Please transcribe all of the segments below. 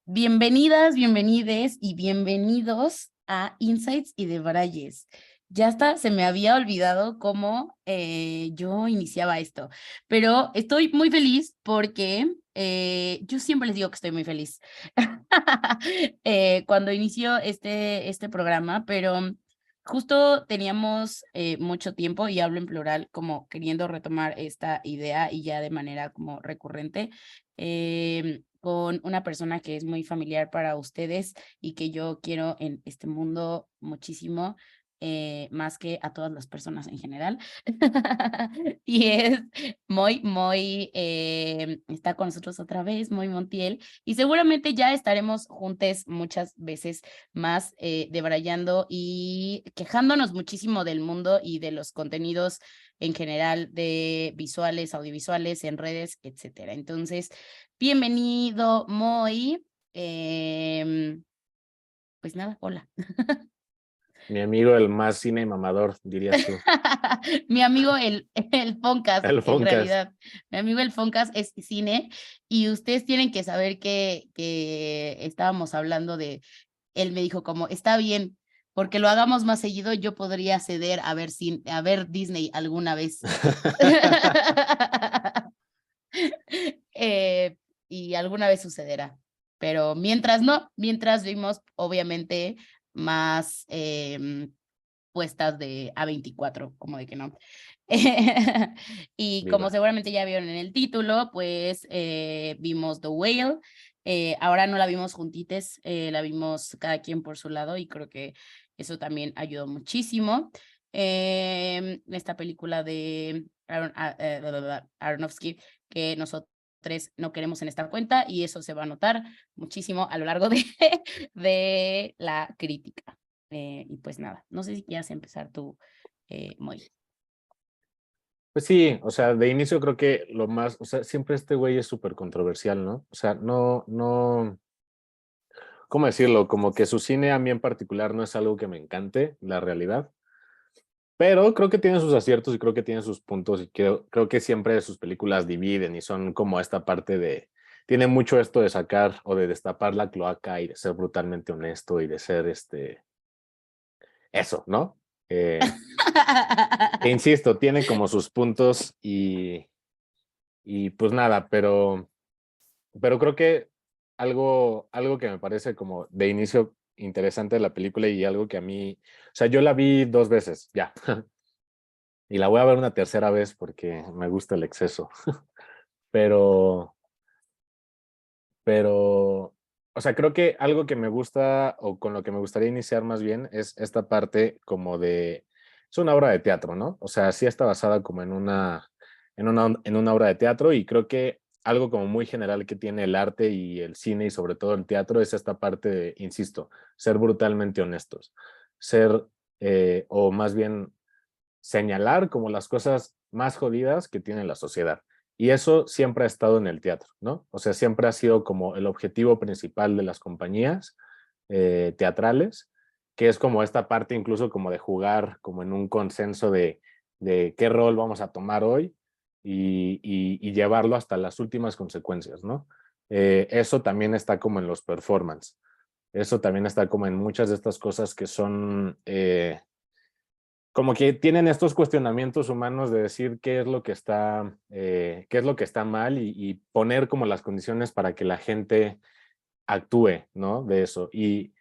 Bienvenidas, bienvenides y bienvenidos a Insights y Debrayes. Ya hasta se me había olvidado cómo yo iniciaba esto, pero estoy muy feliz porque yo siempre les digo que estoy muy feliz cuando inicio este programa, pero justo teníamos mucho tiempo, y hablo en plural, como queriendo retomar esta idea y ya de manera como recurrente con una persona que es muy familiar para ustedes y que yo quiero en este mundo muchísimo, más que a todas las personas en general. Y es está con nosotros otra vez, Moy Montiel, y seguramente ya estaremos juntos muchas veces más, debrayando y quejándonos muchísimo del mundo y de los contenidos en general de visuales, audiovisuales, en redes, etcétera. Entonces, bienvenido, Moy. Pues nada, hola. Mi amigo el más cine mamador, dirías tú. Mi amigo el Foncas, El en Foncas. realidad. Mi amigo el Foncas es cine, y ustedes tienen que saber que estábamos hablando de, él me dijo como, está bien, porque lo hagamos más seguido, yo podría ceder a ver Disney alguna vez. Eh, y alguna vez sucederá. Pero mientras no, mientras vimos obviamente más puestas de A24, como de que no. Y como Viva. seguramente ya vieron en el título, pues vimos The Whale. Ahora no la vimos juntites, la vimos cada quien por su lado, y creo que eso también ayudó muchísimo. Esta película de Aronofsky, que nosotros no queremos en esta cuenta, y eso se va a notar muchísimo a lo largo de la crítica. Y pues nada, no sé si quieras empezar tú, Moy. Pues sí, o sea, de inicio creo que lo más, o sea, siempre este güey es súper controversial, ¿no? O sea, ¿cómo decirlo? Como que su cine a mí en particular no es algo que me encante, la realidad. Pero creo que tiene sus aciertos y creo que tiene sus puntos y creo que siempre sus películas dividen y son como esta parte de, tiene mucho esto de sacar o de destapar la cloaca y de ser brutalmente honesto y de ser eso, ¿no? Que insisto, tiene como sus puntos y pues nada, pero creo que algo que me parece como de inicio interesante de la película y algo que a mí, o sea, yo la vi 2 veces ya y la voy a ver una tercera vez porque me gusta el exceso, pero, o sea, creo que algo que me gusta o con lo que me gustaría iniciar más bien es esta parte como de, es una obra de teatro, ¿no? O sea, sí está basada como en una obra de teatro y creo que algo como muy general que tiene el arte y el cine y sobre todo el teatro es esta parte de, insisto, ser brutalmente honestos, ser, o más bien señalar como las cosas más jodidas que tiene la sociedad. Y eso siempre ha estado en el teatro, ¿no? O sea, siempre ha sido como el objetivo principal de las compañías teatrales, que es como esta parte incluso como de jugar como en un consenso de qué rol vamos a tomar hoy y llevarlo hasta las últimas consecuencias, ¿no? Eso también está como en los performance. Eso también está como en muchas de estas cosas que son como que tienen estos cuestionamientos humanos de decir qué es lo que está mal y poner como las condiciones para que la gente actúe, ¿no? De eso. Y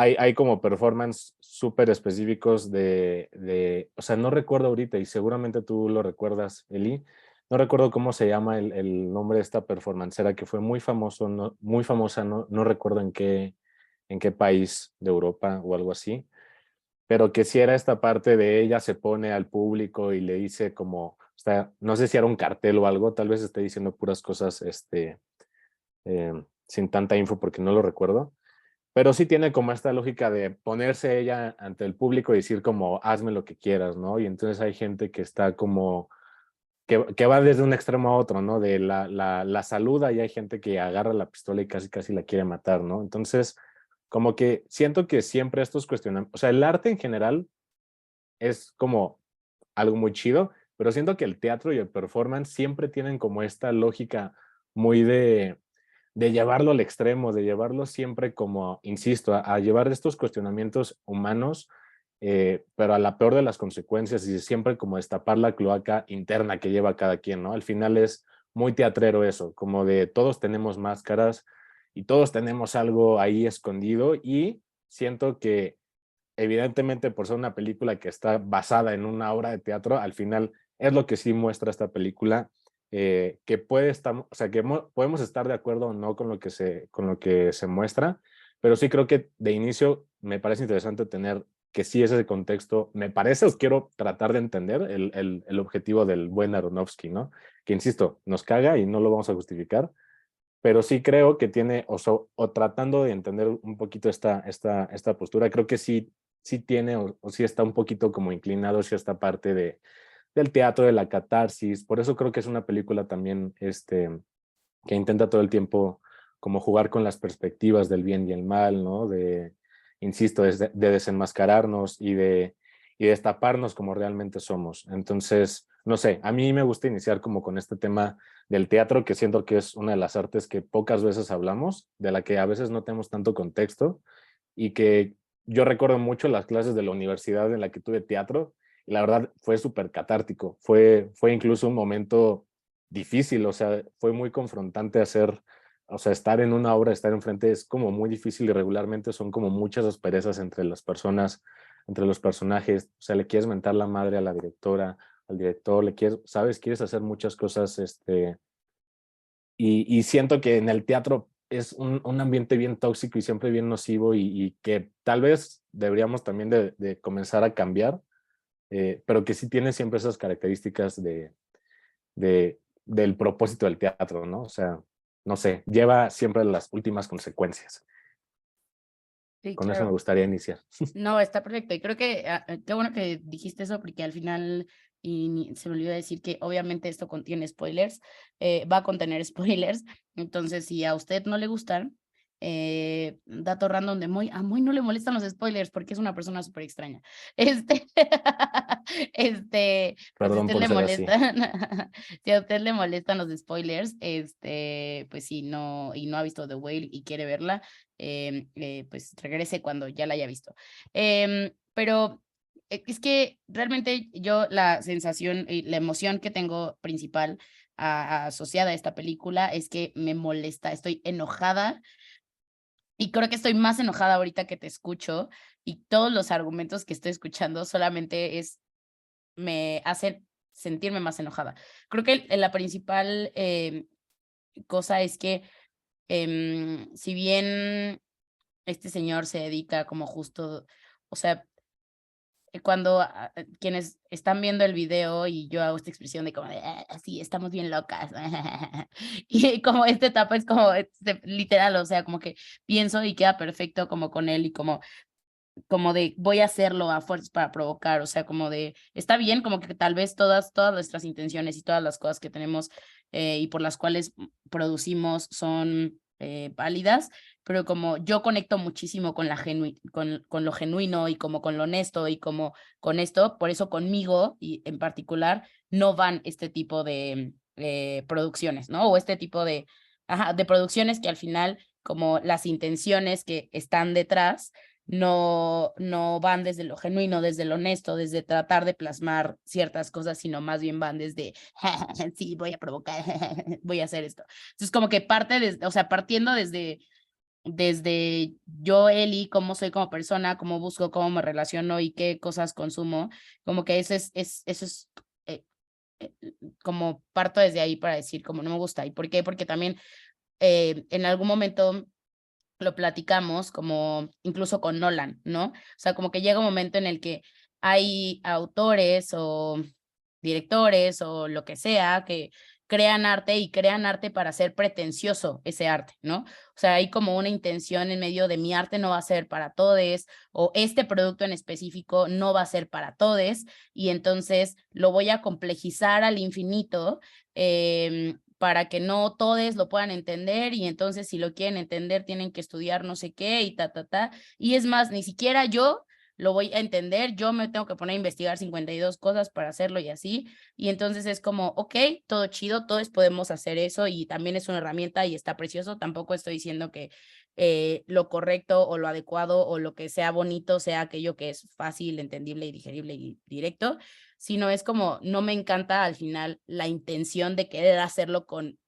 hay como performance súper específicos o sea, no recuerdo ahorita y seguramente tú lo recuerdas, Eli. No recuerdo cómo se llama el nombre de esta performancera que fue muy famoso, muy famosa, no recuerdo en qué país de Europa o algo así, pero que si era esta parte de ella se pone al público y le dice como, o sea, no sé si era un cartel o algo, tal vez esté diciendo puras cosas, sin tanta info porque no lo recuerdo, pero sí tiene como esta lógica de ponerse ella ante el público y decir como, hazme lo que quieras, ¿no? Y entonces hay gente que está como, que va desde un extremo a otro, ¿no? De la saluda y hay gente que agarra la pistola y casi casi la quiere matar, ¿no? Entonces, como que siento que siempre estos cuestionamientos, o sea, el arte en general es como algo muy chido, pero siento que el teatro y el performance siempre tienen como esta lógica muy de llevarlo al extremo, de llevarlo siempre como, insisto, a llevar estos cuestionamientos humanos, pero a la peor de las consecuencias y siempre como destapar la cloaca interna que lleva cada quien, ¿no? Al final es muy teatrero eso, como de todos tenemos máscaras y todos tenemos algo ahí escondido y siento que evidentemente por ser una película que está basada en una obra de teatro, al final es lo que sí muestra esta película, que puede estar, o sea, que podemos estar de acuerdo o no con lo que se muestra, pero sí creo que de inicio me parece interesante tener que sí ese contexto, me parece, os quiero tratar de entender el objetivo del buen Aronofsky, ¿no? Que insisto, nos caga y no lo vamos a justificar, pero sí creo que tiene, o tratando de entender un poquito esta postura, creo que sí tiene o sí está un poquito como inclinado hacia esta parte del teatro, de la catarsis. Por eso creo que es una película también que intenta todo el tiempo como jugar con las perspectivas del bien y el mal, ¿no? Insisto, de desenmascararnos y destaparnos como realmente somos. Entonces, no sé, a mí me gusta iniciar como con este tema del teatro, que siento que es una de las artes que pocas veces hablamos, de la que a veces no tenemos tanto contexto y que yo recuerdo mucho las clases de la universidad en la que tuve teatro y la verdad fue súper catártico, fue incluso un momento difícil, o sea, fue muy confrontante hacer, o sea, estar en una obra, estar enfrente es como muy difícil y regularmente son como muchas asperezas entre las personas, entre los personajes, o sea, le quieres mentar la madre a la directora, al director, le quieres, sabes, quieres hacer muchas cosas, y siento que en el teatro es un ambiente bien tóxico y siempre bien nocivo y que tal vez deberíamos también de comenzar a cambiar, pero que sí tiene siempre esas características del propósito del teatro, ¿no? O sea, no sé, lleva siempre las últimas consecuencias. Sí, Con eso me claro. gustaría iniciar. No, está perfecto. Y creo que qué bueno que dijiste eso, porque al final, se me olvidó decir que obviamente esto contiene spoilers, va a contener spoilers. Entonces, si a usted no le gustan, dato random de Moy, a Moy no le molestan los spoilers porque es una persona súper extraña. Este, pues si a Perdón usted por le ser así. molestan, si a usted le molestan los spoilers, pues sí, no, y no ha visto The Whale y quiere verla, pues regrese cuando ya la haya visto. Pero es que realmente yo la sensación y la emoción que tengo principal asociada a esta película es que me molesta, estoy enojada y creo que estoy más enojada ahorita que te escucho y todos los argumentos que estoy escuchando solamente me hacen sentirme más enojada. Creo que la principal cosa es que si bien este señor se dedica como justo, o sea, cuando quienes están viendo el video y yo hago esta expresión de como de, sí, estamos bien locas. Y como esta etapa es como literal, o sea, como que pienso y queda perfecto como con él y como de voy a hacerlo a fuerzas para provocar, o sea, como de está bien, como que tal vez todas nuestras intenciones y todas las cosas que tenemos y por las cuales producimos son válidas, pero como yo conecto muchísimo con con lo genuino y como con lo honesto y como con esto, por eso conmigo y en particular no van este tipo de producciones, ¿no? O este tipo de producciones que al final como las intenciones que están detrás no van desde lo genuino, desde lo honesto, desde tratar de plasmar ciertas cosas, sino más bien van desde, sí, voy a provocar, voy a hacer esto. Entonces, como que o sea, partiendo desde yo, Eli, cómo soy como persona, cómo busco, cómo me relaciono y qué cosas consumo, como que eso es eh, como parto desde ahí para decir como no me gusta. ¿Y por qué? Porque también en algún momento lo platicamos como incluso con Nolan, ¿no? O sea, como que llega un momento en el que hay autores o directores o lo que sea que crean arte y crean arte para ser pretencioso ese arte, ¿no? O sea, hay como una intención en medio de mi arte no va a ser para todes o este producto en específico no va a ser para todes y entonces lo voy a complejizar al infinito para que no todos lo puedan entender y entonces si lo quieren entender tienen que estudiar no sé qué y ta. Y es más, ni siquiera yo lo voy a entender, yo me tengo que poner a investigar 52 cosas para hacerlo y así, y entonces es como, ok, todo chido, todos podemos hacer eso y también es una herramienta y está precioso, tampoco estoy diciendo que lo correcto o lo adecuado o lo que sea bonito sea aquello que es fácil, entendible y digerible y directo, sino es como, no me encanta al final la intención de querer hacerlo con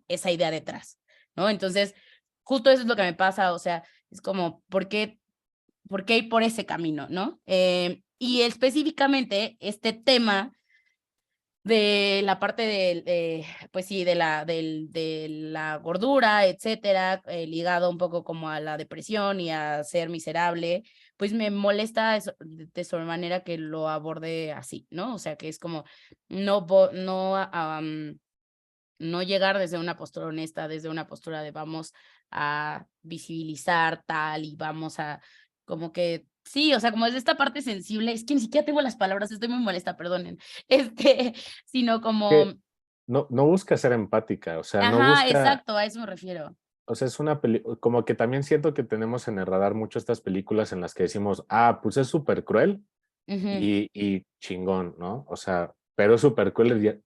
esa idea detrás, ¿no? Entonces, justo eso es lo que me pasa, o sea, es como, por qué ir por ese camino, ¿no? Y específicamente este tema de la parte pues sí, de la gordura, etcétera, ligado un poco como a la depresión y a ser miserable, pues me molesta eso, de sobremanera que lo aborde así, ¿no? O sea, que es como no llegar desde una postura honesta, desde una postura de vamos a visibilizar tal y vamos a como que sí, o sea, como desde esta parte sensible, es que ni siquiera tengo las palabras, estoy muy molesta, perdonen. Sino como Que no busca ser empática, o sea, no ajá, busca, exacto, a eso me refiero. o sea, es una peli, como que también siento que tenemos en el radar mucho estas películas en las que decimos, ah, pues es súper cruel Ujú, y chingón, ¿no? O sea, pero es súper cruel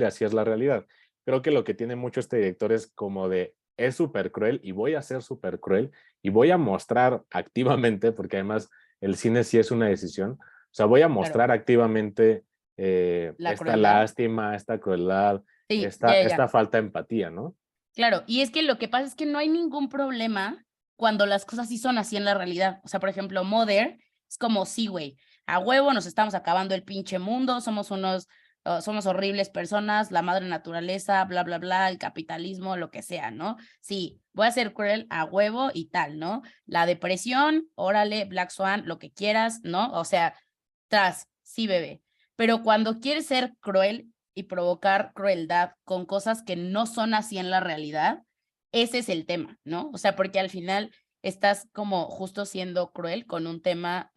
y así es la realidad. Creo que lo que tiene mucho este director es como de, es súper cruel y voy a ser súper cruel y voy a mostrar activamente, porque además el cine sí es una decisión, o sea, voy a claro, mostrar activamente la esta crueldad. lástima, esta crueldad, Sí, esta, ya, ya, esta ya. falta de empatía, ¿no? Claro, y es que lo que pasa es que no hay ningún problema cuando las cosas sí son así en la realidad. O sea, por ejemplo, Mother es como, sí, güey, a huevo nos estamos acabando el pinche mundo, somos horribles personas, la madre naturaleza, bla, bla, bla, el capitalismo, lo que sea, ¿no? Sí, voy a ser cruel a huevo y tal, ¿no? La depresión, órale, Black Swan, lo que quieras, ¿no? O sea, sí, bebé. Pero cuando quieres ser cruel y provocar crueldad con cosas que no son así en la realidad, ese es el tema, ¿no? O sea, porque al final estás como justo siendo cruel con un tema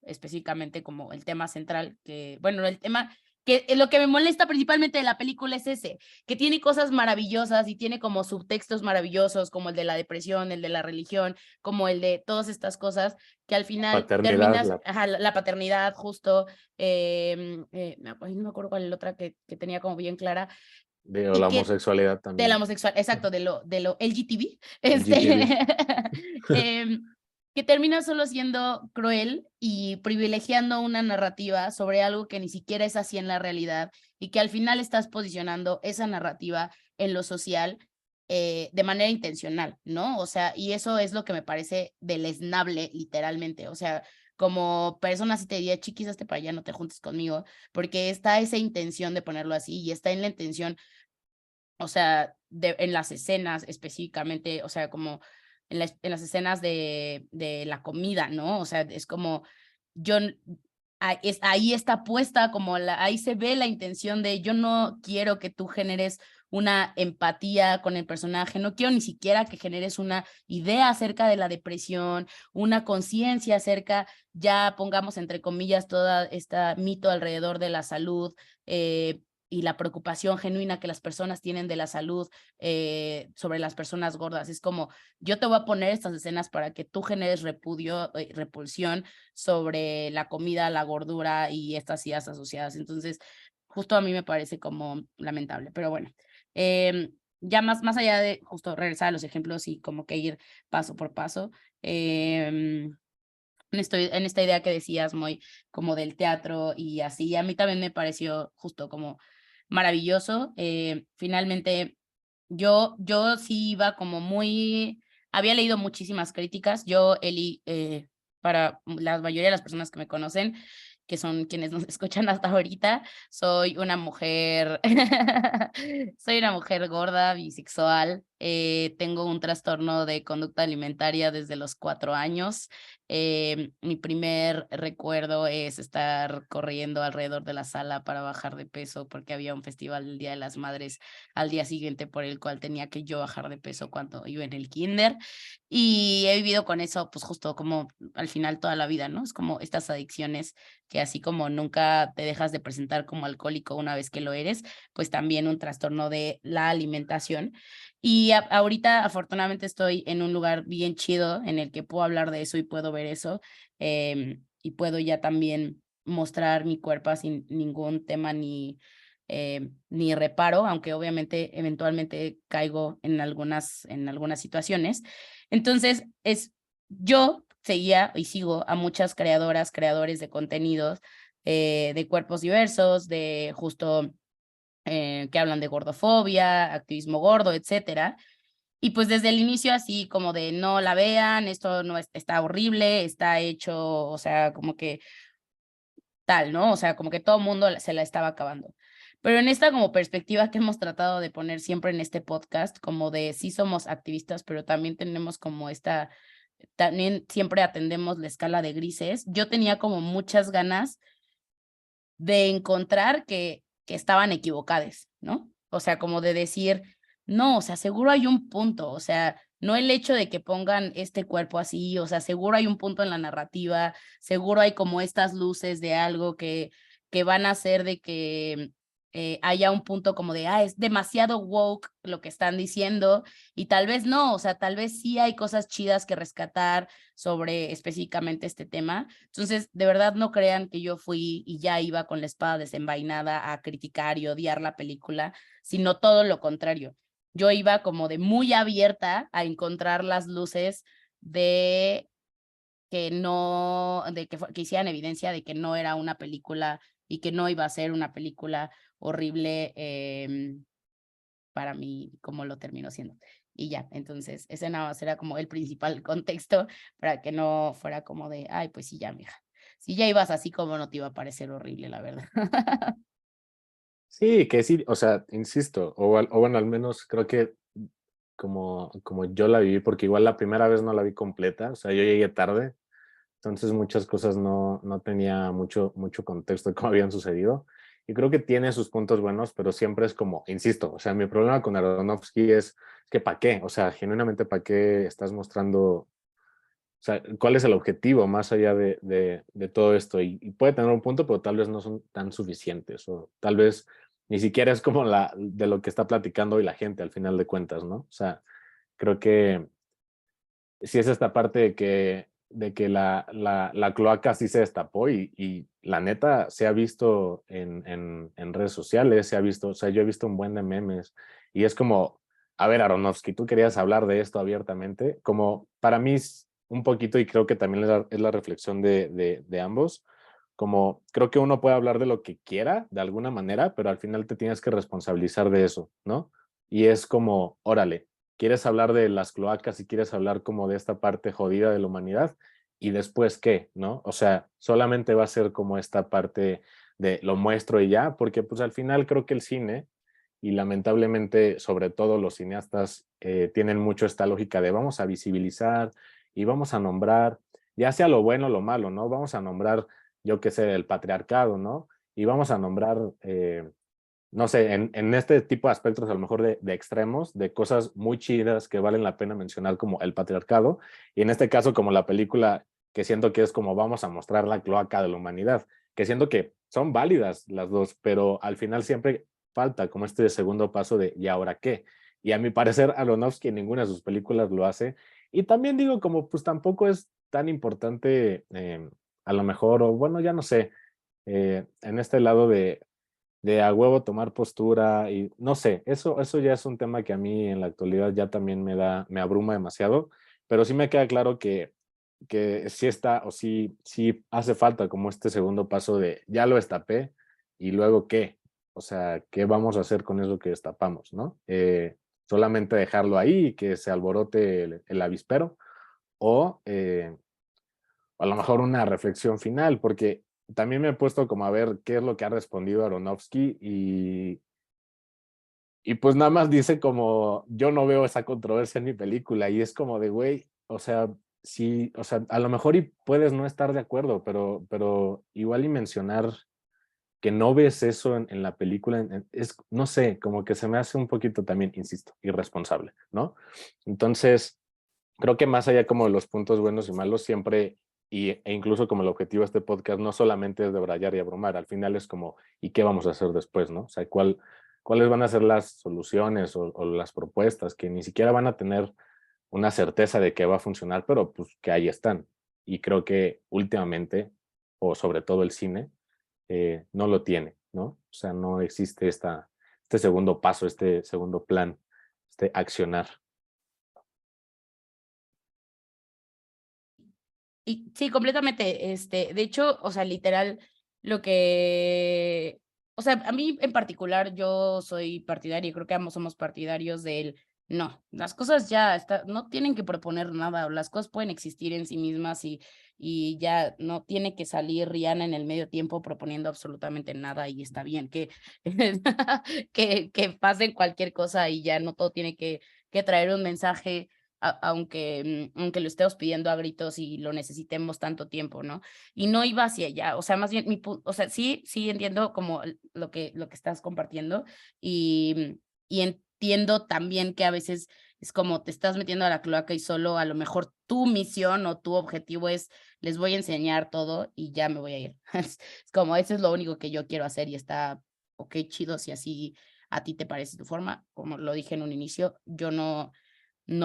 específicamente como el tema central, que, bueno, el tema que lo que me molesta principalmente de la película es ese, que tiene cosas maravillosas y tiene como subtextos maravillosos, como el de la depresión, el de la religión, como el de todas estas cosas, que al final Paternidad, terminas, ajá, la paternidad justo, no me acuerdo cuál es la otra que tenía como bien clara, de y la que homosexualidad de la también, homosexual, exacto, de lo LGTB, el GTV. em, que termina solo siendo cruel y privilegiando una narrativa sobre algo que ni siquiera es así en la realidad y que al final estás posicionando esa narrativa en lo social de manera intencional, ¿no? O sea, y eso es lo que me parece deleznable, literalmente. O sea, como persona, si te diría, chiquis, hazte para allá, no te juntes conmigo, porque está esa intención de ponerlo así y está en la intención, o sea, en las escenas específicamente, o sea, como en las escenas de la comida, ¿no? O sea, es como, yo, ahí está puesta como ahí se ve la intención de yo no quiero que tú generes una empatía con el personaje, no quiero ni siquiera que generes una idea acerca de la depresión, una conciencia acerca, ya pongamos entre comillas, toda esta mito alrededor de la salud, y la preocupación genuina que las personas tienen de la salud sobre las personas gordas. Es como, yo te voy a poner estas escenas para que tú generes repudio, repulsión sobre la comida, la gordura y estas ideas asociadas. Entonces, justo a mí me parece como lamentable, pero bueno. Ya más allá de justo regresar a los ejemplos y como que ir paso por paso, en esta idea que decías, muy como del teatro y así, a mí también me pareció justo como maravilloso. Finalmente, yo sí iba como había leído muchísimas críticas. Yo, Eli, para la mayoría de las personas que me conocen, que son quienes nos escuchan hasta ahorita, soy una mujer, soy una mujer gorda, bisexual, tengo un trastorno de conducta alimentaria desde los 4 años. Mi primer recuerdo es estar corriendo alrededor de la sala para bajar de peso porque había un festival del Día de las Madres al día siguiente por el cual tenía que yo bajar de peso cuando iba en el kinder. Y he vivido con eso, pues justo como al final toda la vida, ¿no? Es como estas adicciones que así como nunca te dejas de presentar como alcohólico una vez que lo eres, pues también un trastorno de la alimentación. Y y ahorita afortunadamente estoy en un lugar bien chido en el que puedo hablar de eso y puedo ver eso, y puedo ya también mostrar mi cuerpo sin ningún tema ni reparo, aunque obviamente eventualmente caigo en algunas situaciones. Entonces, yo seguía y sigo a muchas creadoras, creadores de contenidos, de cuerpos diversos, de justo que hablan de gordofobia, activismo gordo, etcétera. Y pues desde el inicio así como de no la vean, esto no está horrible, está hecho, o sea, como que tal, ¿no? O sea, como que todo el mundo se la estaba acabando. Pero en esta como perspectiva que hemos tratado de poner siempre en este podcast, como de sí somos activistas, pero también tenemos como también siempre atendemos la escala de grises. Yo tenía como muchas ganas de encontrar que estaban equivocadas, ¿no? O sea, como de decir, no, o sea, seguro hay un punto, o sea, no el hecho de que pongan este cuerpo así, o sea, seguro hay un punto en la narrativa, seguro hay como estas luces de algo que van a hacer de que haya un punto como de, es demasiado woke lo que están diciendo, y tal vez no, o sea, tal vez sí hay cosas chidas que rescatar sobre específicamente este tema. Entonces, de verdad no crean que yo fui y ya iba con la espada desenvainada a criticar y odiar la película, sino todo lo contrario. Yo iba como de muy abierta a encontrar las luces de que no, que hicieran evidencia de que no era una película y que no iba a ser una película horrible para mí como lo terminó siendo. Y ya, entonces ese nada más era como el principal contexto para que no fuera como de, ay, pues sí, ya, mija. Si ya ibas así como no te iba a parecer horrible, la verdad. Sí, que sí, o sea, insisto, o bueno, al menos creo que como yo la viví, porque igual la primera vez no la vi completa, o sea, yo llegué tarde, entonces muchas cosas no tenía mucho contexto de cómo habían sucedido. Y creo que tiene sus puntos buenos, pero siempre es como, insisto, o sea, mi problema con Aronofsky es que ¿para qué? O sea, genuinamente ¿para qué estás mostrando? O sea, ¿cuál es el objetivo más allá de todo esto? Y puede tener un punto, pero tal vez no son tan suficientes, o tal vez ni siquiera es como de lo que está platicando hoy la gente al final de cuentas, ¿no? O sea, creo que sí es esta parte de que la cloaca sí se destapó y la neta se ha visto en redes sociales, se ha visto, o sea, yo he visto un buen de memes y es como, a ver, Aronofsky, tú querías hablar de esto abiertamente, como para mí es un poquito y creo que también es la reflexión de ambos, como creo que uno puede hablar de lo que quiera de alguna manera, pero al final te tienes que responsabilizar de eso, ¿no? Y es como, órale, quieres hablar de las cloacas y quieres hablar como de esta parte jodida de la humanidad y después qué, ¿no? O sea, solamente va a ser como esta parte de lo muestro y ya, porque pues al final creo que el cine y lamentablemente sobre todo los cineastas tienen mucho esta lógica de vamos a visibilizar y vamos a nombrar, ya sea lo bueno o lo malo, ¿no? Vamos a nombrar, yo qué sé, el patriarcado, ¿no? Y vamos a nombrar no sé, en este tipo de aspectos a lo mejor de extremos, de cosas muy chidas que valen la pena mencionar como el patriarcado, y en este caso como la película que siento que es como vamos a mostrar la cloaca de la humanidad, que siento que son válidas las dos, pero al final siempre falta como este segundo paso de ¿y ahora qué? Y a mi parecer Aronofsky en ninguna de sus películas lo hace, y también digo como pues tampoco es tan importante a lo mejor, o bueno, ya no sé, en este lado de a huevo tomar postura y no sé, eso ya es un tema que a mí en la actualidad ya también me abruma demasiado, pero sí me queda claro que sí está o sí hace falta como este segundo paso de ya lo destapé y luego qué, o sea, ¿qué vamos a hacer con eso que destapamos, no? Solamente dejarlo ahí y que se alborote el avispero o a lo mejor una reflexión final, porque también me he puesto como a ver qué es lo que ha respondido Aronofsky y pues nada más dice como, yo no veo esa controversia en mi película y es como de, güey, o sea, sí, o sea, a lo mejor y puedes no estar de acuerdo, pero igual y mencionar que no ves eso en la película, es, no sé, como que se me hace un poquito también, insisto, irresponsable, ¿no? Entonces, creo que más allá como de los puntos buenos y malos, siempre, e incluso como el objetivo de este podcast, no solamente es debrayar y abrumar, al final es como, ¿y qué vamos a hacer después, no? O sea, cuáles van a ser las soluciones o las propuestas, que ni siquiera van a tener una certeza de que va a funcionar, pero pues que ahí están. Y creo que últimamente, o sobre todo el cine, no lo tiene, ¿no? O sea, no existe este segundo paso, este segundo plan, este accionar. Y sí, completamente. De hecho, o sea, literal, lo que, o sea, a mí en particular, yo soy partidario, creo que ambos somos partidarios del, no, las cosas ya no tienen que proponer nada, o las cosas pueden existir en sí mismas y ya no tiene que salir Rihanna en el medio tiempo proponiendo absolutamente nada y está bien que pasen cualquier cosa y ya no todo tiene que traer un mensaje aunque lo estemos pidiendo a gritos y lo necesitemos tanto tiempo, ¿no? Y no iba hacia allá, o sea, más bien, o sea, sí entiendo como lo que estás compartiendo y entiendo también que a veces es como te estás metiendo a la cloaca y solo a lo mejor tu misión o tu objetivo es, les voy a enseñar todo y ya me voy a ir. Es como, eso es lo único que yo quiero hacer y está, ok, chido, si así a ti te parece tu forma, como lo dije en un inicio, yo no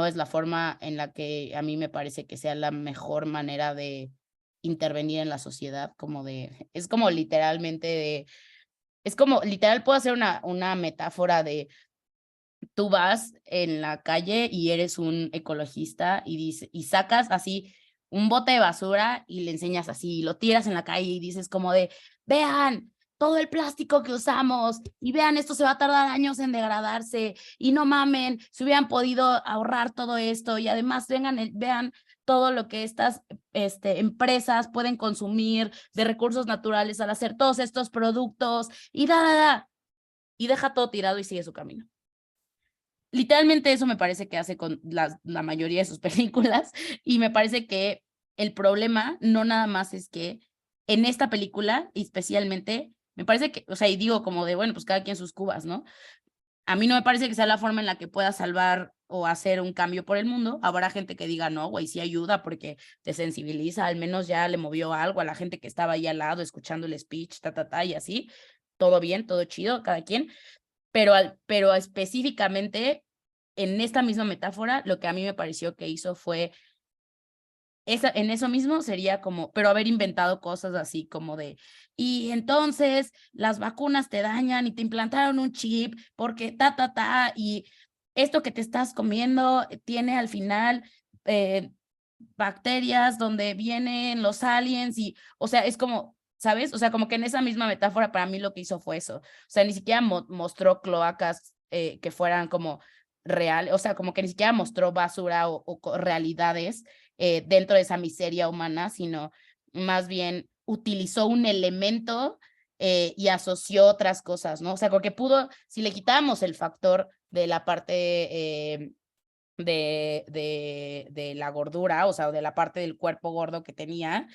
es la forma en la que a mí me parece que sea la mejor manera de intervenir en la sociedad, es como literalmente es como literal puedo hacer una metáfora de tú vas en la calle y eres un ecologista y sacas así un bote de basura y le enseñas así, y lo tiras en la calle y dices como de, vean todo el plástico que usamos y vean, esto se va a tardar años en degradarse y no mamen, si hubieran podido ahorrar todo esto y además vean todo lo que estas empresas pueden consumir de recursos naturales al hacer todos estos productos y y deja todo tirado y sigue su camino. Literalmente eso me parece que hace con la mayoría de sus películas y me parece que el problema no nada más es que en esta película especialmente, me parece que, o sea, y digo como de, bueno, pues cada quien sus cubas, ¿no? A mí no me parece que sea la forma en la que pueda salvar o hacer un cambio por el mundo. Habrá gente que diga, no, güey, sí ayuda porque te sensibiliza, al menos ya le movió algo a la gente que estaba ahí al lado escuchando el speech, y así. Todo bien, todo chido, cada quien. Pero específicamente en esta misma metáfora, lo que a mí me pareció que hizo fue, en eso mismo sería como, pero haber inventado cosas así como de, y entonces las vacunas te dañan y te implantaron un chip porque y esto que te estás comiendo tiene al final bacterias donde vienen los aliens y, o sea, es como, ¿sabes? O sea, como que en esa misma metáfora para mí lo que hizo fue eso. O sea, ni siquiera mostró cloacas que fueran como real, o sea, como que ni siquiera mostró basura o realidades dentro de esa miseria humana, sino más bien utilizó un elemento y asoció otras cosas, ¿no? O sea, porque si le quitábamos el factor de la parte de la gordura, o sea, de la parte del cuerpo gordo que tenía,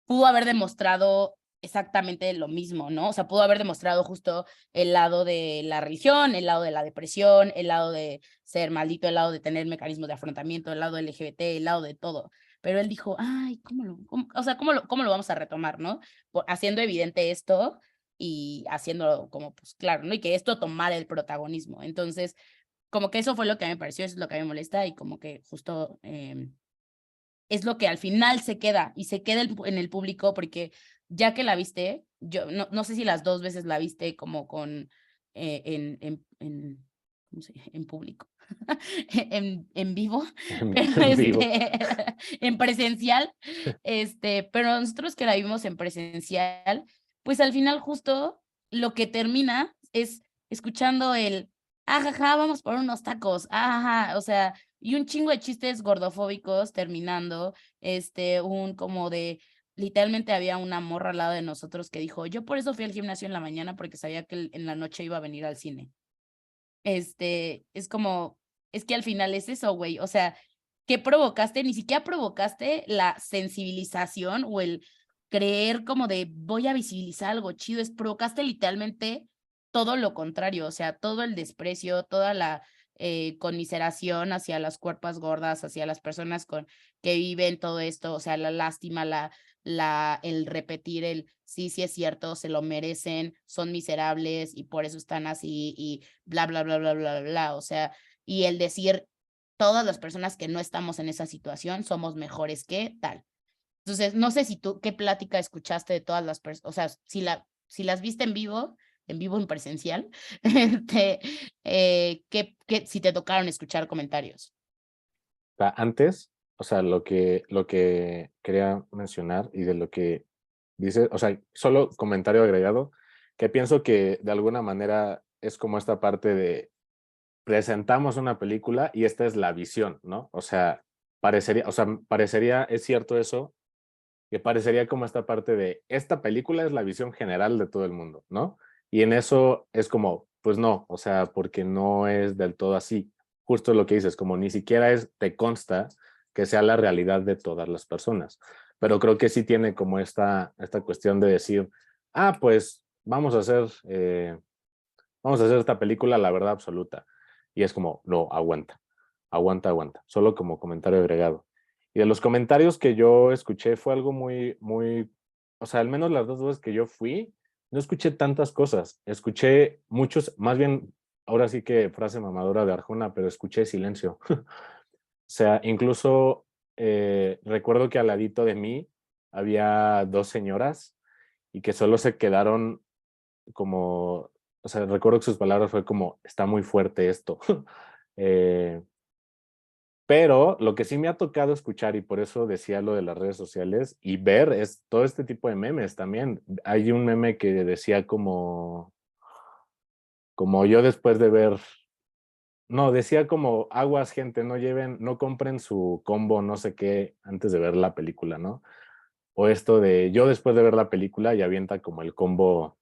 pudo haber demostrado exactamente lo mismo, ¿no? O sea, pudo haber demostrado justo el lado de la religión, el lado de la depresión, el lado de ser maldito, el lado de tener mecanismos de afrontamiento, el lado LGBT, el lado de todo. Pero él dijo, ay, o sea, ¿cómo lo vamos a retomar, no? Haciendo evidente esto y haciendo como, pues claro, ¿no? Y que esto tomara el protagonismo. Entonces, como que eso fue lo que a mí me pareció, eso es lo que a mí me molesta y como que justo es lo que al final se queda y se queda en el público porque ya que la viste, yo no sé si las dos veces la viste como con ¿cómo se llama? En público, en vivo, pero En vivo. en presencial, pero nosotros que la vimos en presencial, pues al final justo lo que termina es escuchando ajaja, vamos por unos tacos, ajá, o sea, y un chingo de chistes gordofóbicos terminando, como de, literalmente había una morra al lado de nosotros que dijo, yo por eso fui al gimnasio en la mañana porque sabía que en la noche iba a venir al cine. Es como, es que al final es eso, güey, o sea, ¿qué provocaste? Ni siquiera provocaste la sensibilización o el creer como de voy a visibilizar algo chido, provocaste literalmente todo lo contrario, o sea, todo el desprecio, toda la conmiseración hacia las cuerpas gordas, hacia las personas que viven todo esto, o sea, la lástima, el repetir sí, sí es cierto, se lo merecen, son miserables y por eso están así y bla, bla, bla, bla, bla, bla. O sea, y el decir, todas las personas que no estamos en esa situación somos mejores que tal. Entonces, no sé si tú, qué plática escuchaste de todas las personas, o sea, si las viste en vivo en presencial, si te tocaron escuchar comentarios. Antes, o sea, lo que quería mencionar y de lo que dice, o sea, solo comentario agregado, que pienso que de alguna manera es como esta parte de presentamos una película y esta es la visión, ¿no? O sea, parecería, es cierto eso, que parecería como esta parte de esta película es la visión general de todo el mundo, ¿no? Y en eso es como, pues no, o sea, porque no es del todo así. Justo lo que dices, como ni siquiera te consta que sea la realidad de todas las personas. Pero creo que sí tiene como esta cuestión de decir, pues vamos a hacer esta película la verdad absoluta. Y es como, no, aguanta, aguanta, aguanta. Solo como comentario agregado. Y de los comentarios que yo escuché fue algo muy, o sea, al menos las 2 veces que yo fui, no escuché tantas cosas. Escuché muchos, más bien, ahora sí que frase mamadora de Arjona, pero escuché silencio. O sea, incluso recuerdo que al ladito de mí había 2 señoras y que solo se quedaron como, o sea, recuerdo que sus palabras fue como, está muy fuerte esto. Eh, pero lo que sí me ha tocado escuchar, y por eso decía lo de las redes sociales, y ver es todo este tipo de memes también. Hay un meme que decía como yo después de ver, no, decía como aguas, gente, no compren su combo, no sé qué, antes de ver la película, ¿no? O esto de yo después de ver la película y avienta como el combo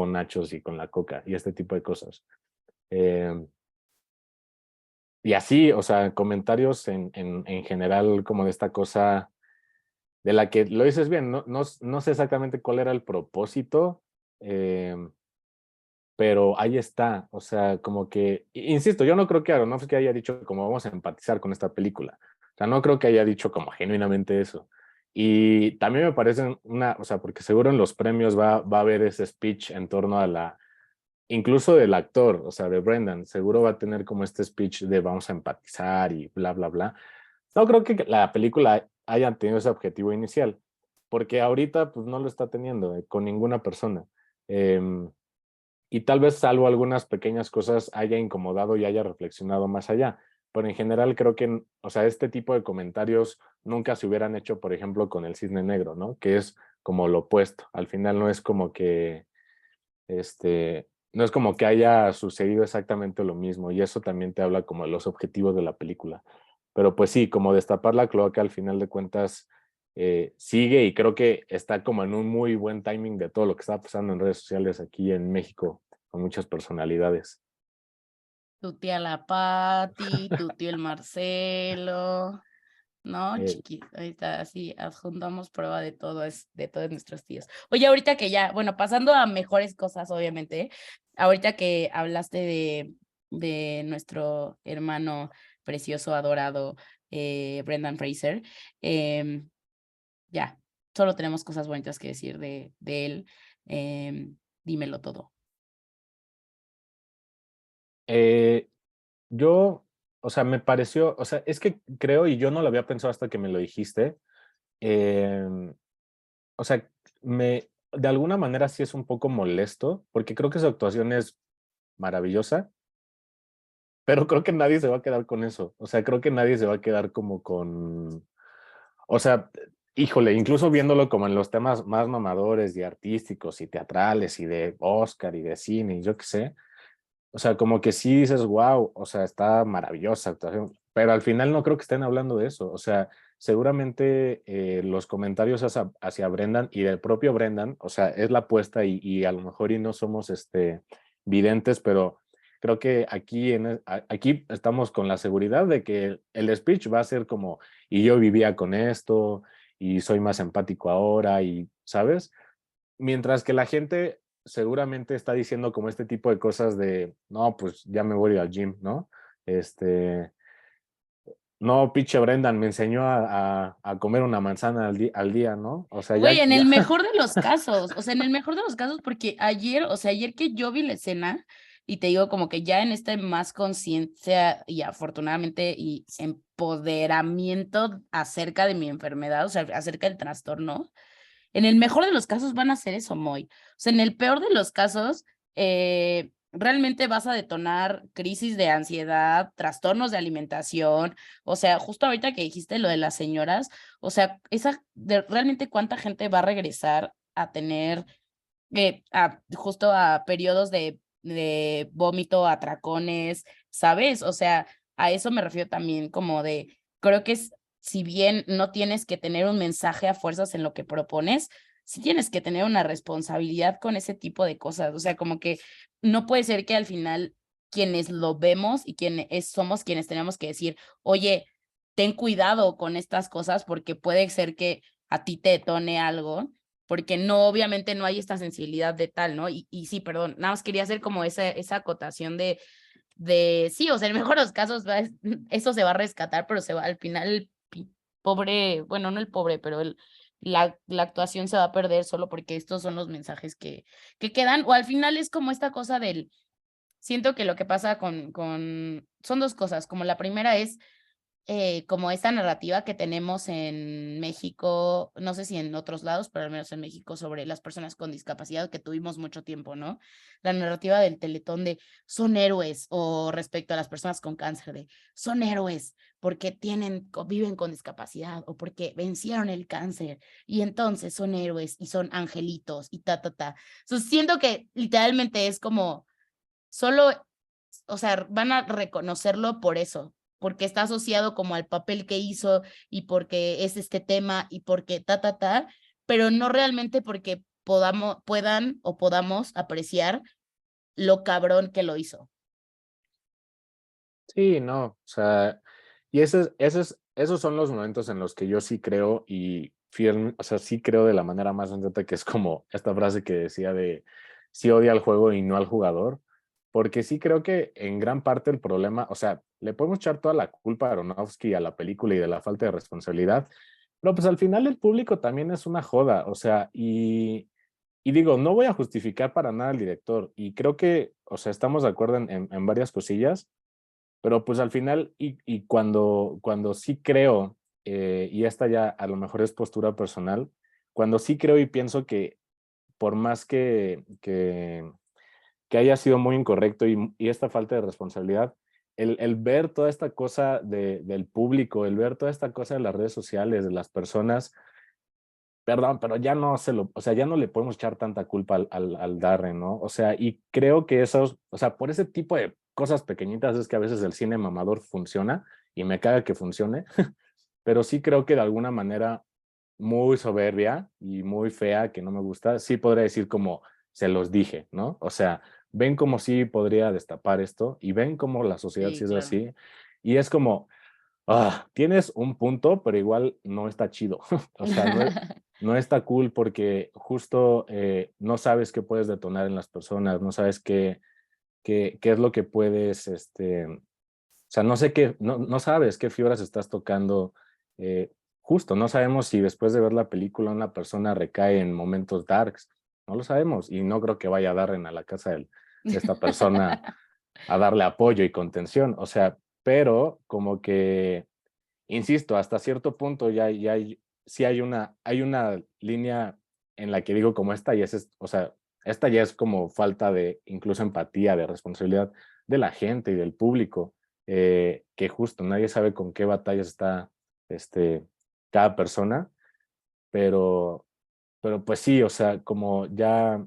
nachos y con la coca y este tipo de cosas. Eh, y así, o sea, comentarios en general como de esta cosa de la que lo dices bien, no sé exactamente cuál era el propósito, eh, pero ahí está, o sea, como que, insisto, yo no creo que Aronofsky haya dicho como vamos a empatizar con esta película, o sea, no creo que haya dicho como genuinamente eso. Y también me parece o sea, porque seguro en los premios va a haber ese speech en torno a incluso del actor, o sea, de Brendan, seguro va a tener como este speech de vamos a empatizar y bla, bla, bla. No creo que la película haya tenido ese objetivo inicial, porque ahorita pues no lo está teniendo con ninguna persona. Em, y tal vez salvo algunas pequeñas cosas haya incomodado y haya reflexionado más allá. Pero en general creo que, o sea, este tipo de comentarios nunca se hubieran hecho, por ejemplo, con el Cisne Negro, ¿no? Que es como lo opuesto. Al final no es como que no es como que haya sucedido exactamente lo mismo y eso también te habla como de los objetivos de la película. Pero pues sí, como destapar la cloaca al final de cuentas sigue y creo que está como en un muy buen timing de todo lo que está pasando en redes sociales aquí en México con muchas personalidades. Tu tía la Patti, tu tío el Marcelo, ¿no? Eh, Ahí está, así adjuntamos prueba de todo, de todos nuestros tíos. Oye, ahorita que ya, bueno, pasando a mejores cosas, obviamente, ahorita que hablaste de nuestro hermano precioso, adorado, Brendan Fraser, em, ya, solo tenemos cosas bonitas que decir de él. Dímelo todo. eh, yo, o sea, me pareció, o sea, es que creo y yo no lo había pensado hasta que me lo dijiste. em, o sea, de alguna manera sí es un poco molesto, porque creo que su actuación es maravillosa, pero creo que nadie se va a quedar con eso. O sea, creo que nadie se va a quedar como con, o sea, híjole, incluso viéndolo como en los temas más mamadores y artísticos y teatrales y de Oscar y de cine y yo qué sé. O sea, como que sí dices, wow, o sea, está maravillosa actuación, pero al final no creo que estén hablando de eso. O sea, seguramente los comentarios hacia Brendan y del propio Brendan, o sea, es la apuesta y a lo mejor y no somos videntes, pero creo que aquí estamos con la seguridad de que el speech va a ser como, y yo vivía con esto, y soy más empático ahora, y, ¿sabes? Mientras que la gente seguramente está diciendo como este tipo de cosas de, no, pues ya me voy al gym, ¿no? Este, no, pinche Brendan me enseñó a comer una manzana al día, ¿no? O sea, Güey, ya, en ya. el mejor de los casos, o sea, en el mejor de los casos, porque ayer, o sea, ayer que yo vi la escena, y te digo como que ya en este más conciencia y afortunadamente y empoderamiento acerca de mi enfermedad, o sea, acerca del trastorno, en el mejor de los casos van a hacer eso, Moy. O sea, en el peor de los casos, realmente vas a detonar crisis de ansiedad, trastornos de alimentación. O sea, justo ahorita que dijiste lo de las señoras, o sea, realmente cuánta gente va a regresar a tener justo a periodos de vómito, atracones, ¿sabes? O sea, a eso me refiero también como de, creo que si bien no tienes que tener un mensaje a fuerzas en lo que propones, sí tienes que tener una responsabilidad con ese tipo de cosas. O sea, como que no puede ser que al final quienes lo vemos y somos quienes tenemos que decir, oye, ten cuidado con estas cosas porque puede ser que a ti te detone algo porque no, obviamente no hay esta sensibilidad de tal, ¿no? Y sí, perdón, nada más quería hacer como esa acotación sí, o sea, en el mejor de los casos eso se va a rescatar, pero al final pobre, bueno, no el pobre, pero la actuación se va a perder solo porque estos son los mensajes que quedan, o al final es como esta cosa siento que lo que pasa son dos cosas, como la primera es como esta narrativa que tenemos en México, no sé si en otros lados, pero al menos en México, sobre las personas con discapacidad que tuvimos mucho tiempo, ¿no? La narrativa del Teletón de son héroes o respecto a las personas con cáncer de son héroes porque viven con discapacidad o porque vencieron el cáncer y entonces son héroes y son angelitos y ta, ta, ta. Entonces, siento que literalmente es como solo, o sea, van a reconocerlo por eso, porque está asociado como al papel que hizo y porque es este tema y porque ta, ta, ta, pero no realmente porque puedan o podamos apreciar lo cabrón que lo hizo. Sí, no, o sea, y esos son los momentos en los que yo sí creo y fiel, o sea, sí creo de la manera más sensata que es como esta frase que decía de sí odia al juego y no al jugador, porque sí creo que en gran parte el problema, o sea, le podemos echar toda la culpa a Aronofsky, a la película y de la falta de responsabilidad, pero pues al final el público también es una joda, o sea, y digo, no voy a justificar para nada al director y creo que, o sea, estamos de acuerdo en varias cosillas. Pero pues al final, y cuando sí creo, y esta ya a lo mejor es postura personal, cuando sí creo y pienso que por más que haya sido muy incorrecto y esta falta de responsabilidad, el ver toda esta cosa del público, el ver toda esta cosa de las redes sociales, de las personas, perdón, pero ya no o sea, ya no le podemos echar tanta culpa al Darren, ¿no? O sea, y creo que o sea, por ese tipo de cosas pequeñitas es que a veces el cine mamador funciona y me caga que funcione, pero sí creo que de alguna manera muy soberbia y muy fea, que no me gusta, sí podría decir como se los dije, ¿no? O sea, ven como sí podría destapar esto y ven como la sociedad sí Sí, es claro. así. Y es como, tienes un punto, pero igual no está chido. O sea, no está cool porque justo no sabes qué puedes detonar en las personas, no sabes qué es lo que puedes, o sea, no sé no sabes qué fibras estás tocando. Justo, no sabemos si después de ver la película una persona recae en momentos darks. No lo sabemos y no creo que vaya a dar a la casa de esta persona a darle apoyo y contención. O sea, pero como que insisto, hasta cierto punto sí hay una línea en la que digo como esta, o sea, esta ya es como falta de incluso empatía, de responsabilidad de la gente y del público, que justo nadie sabe con qué batallas está este, cada persona, pero, pero pues sí, o sea, como ya,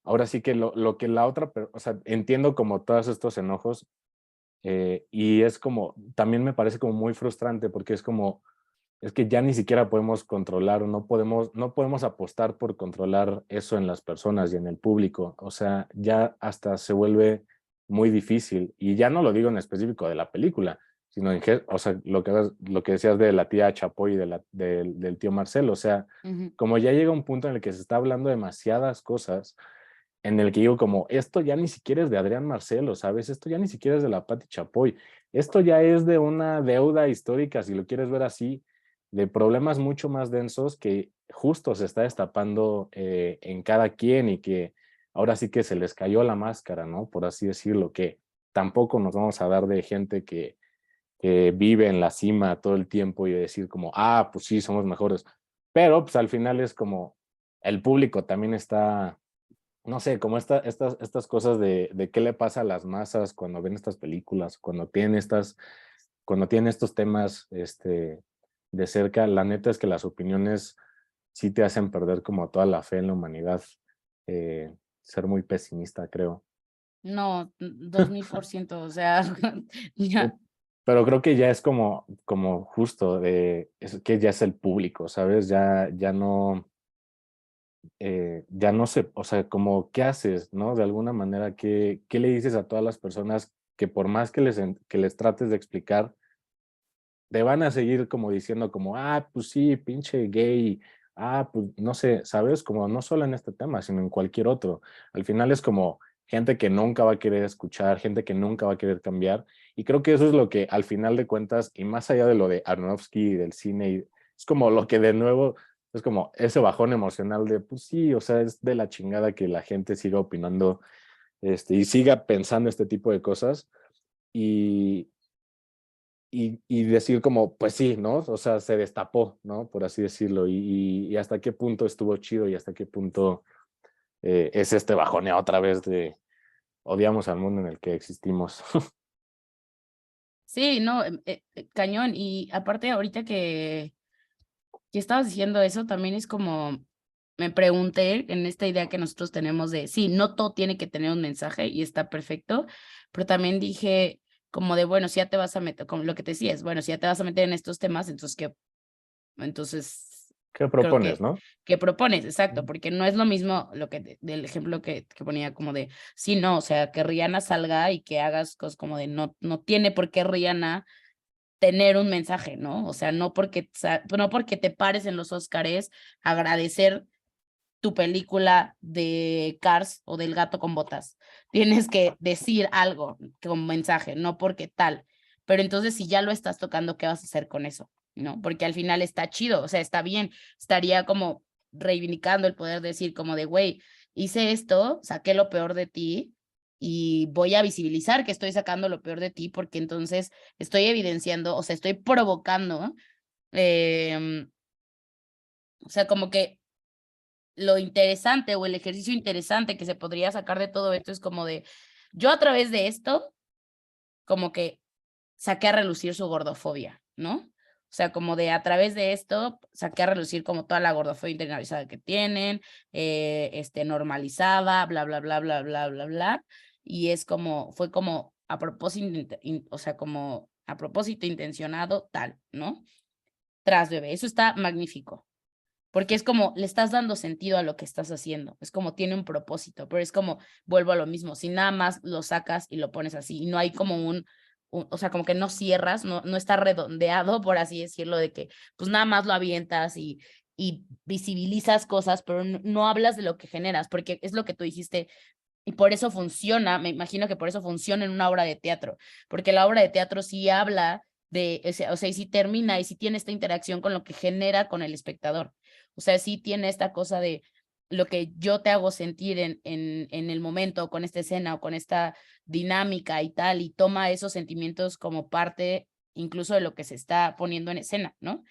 ahora sí que lo que la otra, o sea, entiendo como todos estos enojos, y es como, también me parece como muy frustrante porque es que ya ni siquiera podemos controlar o no podemos apostar por controlar eso en las personas y en el público. O sea, ya hasta se vuelve muy difícil. Y ya no lo digo en específico de la película, sino o sea, lo que decías de la tía Chapoy y del tío Marcelo. O sea, Ujú. como ya llega un punto en el que se está hablando demasiadas cosas en el que digo como, esto ya ni siquiera es de Adrián Marcelo, ¿sabes? Esto ya ni siquiera es de la Pati Chapoy. esto ya es de una deuda histórica, si lo quieres ver así, de problemas mucho más densos que justo se está destapando en cada quien y que ahora sí que se les cayó la máscara, ¿no? Por así decirlo, que tampoco nos vamos a dar de gente que vive en la cima todo el tiempo y decir como, ah, pues sí, somos mejores. Pero pues al final es como el público también está, no sé, como estas cosas de qué le pasa a las masas cuando ven estas películas, cuando tienen estos temas de cerca. La neta es que las opiniones sí te hacen perder como toda la fe en la humanidad, ser muy pesimista, creo. No, 2000%, o sea, Eh, ya. Pero creo que ya es como justo, es que ya es el público, ¿sabes? Ya no sé, o sea, como, ¿qué haces, no? De alguna manera, ¿qué le dices a todas las personas que por más que les trates de explicar, te van a seguir como diciendo como, ah, pues sí, pinche gay, ah, pues no sé, ¿sabes? Como no solo en este tema, sino en cualquier otro. Al final es como gente que nunca va a querer escuchar, gente que nunca va a querer cambiar. Y creo que eso es lo que al final de cuentas, y más allá de lo de Aronofsky y del cine, es como lo que de nuevo, es como ese bajón emocional de, pues sí, o sea, es de la chingada que la gente siga opinando y siga pensando este tipo de cosas. Y, y decir como, pues sí, ¿no? O sea, se destapó, ¿no? Por así decirlo, y hasta qué punto estuvo chido y hasta qué punto es este bajoneo otra vez de odiamos al mundo en el que existimos. Sí, no, cañón. Y aparte, ahorita que estabas diciendo eso, también es como, me pregunté en esta idea que nosotros tenemos de, sí, no todo tiene que tener un mensaje y está perfecto, pero también dije como de, bueno, si ya te vas a meter, como lo que te decías, bueno, si ya te vas a meter en estos temas, entonces, ¿qué? Entonces, ¿Qué creo propones, no? que propones, exacto, porque no es lo mismo lo que, del ejemplo que ponía como de, sí, no, o sea, que Rihanna salga y que hagas cosas como de, no, no tiene por qué Rihanna tener un mensaje, ¿no? O sea, no porque te pares en los Óscares, agradecer tu película de Cars o del gato con botas. Tienes que decir algo con mensaje, no porque tal. Pero entonces, si ya lo estás tocando, ¿qué vas a hacer con eso? ¿No? Porque al final está chido, o sea, está bien. Estaría como reivindicando el poder decir como de, güey, hice esto, saqué lo peor de ti y voy a visibilizar que estoy sacando lo peor de ti porque entonces estoy evidenciando, o sea, estoy provocando, eh, o sea, como que lo interesante o el ejercicio interesante que se podría sacar de todo esto es como de, yo a través de esto, como que saqué a relucir su gordofobia, ¿no? O sea, como de a través de esto saqué a relucir como toda la gordofobia internalizada que tienen, normalizada, bla, bla, bla, bla, bla, bla, bla. Y es como, fue como a propósito, o sea, como a propósito intencionado, tal, ¿no? Tras bebé, eso está magnífico. Porque es como, le estás dando sentido a lo que estás haciendo, es como tiene un propósito, pero es como, vuelvo a lo mismo, si nada más lo sacas y lo pones así, y no hay como o sea, como que no cierras, no está redondeado, por así decirlo, de que pues nada más lo avientas y visibilizas cosas, pero no hablas de lo que generas, porque es lo que tú dijiste, y por eso funciona, me imagino que por eso funciona en una obra de teatro, porque la obra de teatro sí habla de, o sea, y sí termina y sí tiene esta interacción con lo que genera con el espectador. O sea, sí tiene esta cosa de lo que yo te hago sentir en el momento, con esta escena o con esta dinámica y tal, y toma esos sentimientos como parte incluso de lo que se está poniendo en escena, ¿no?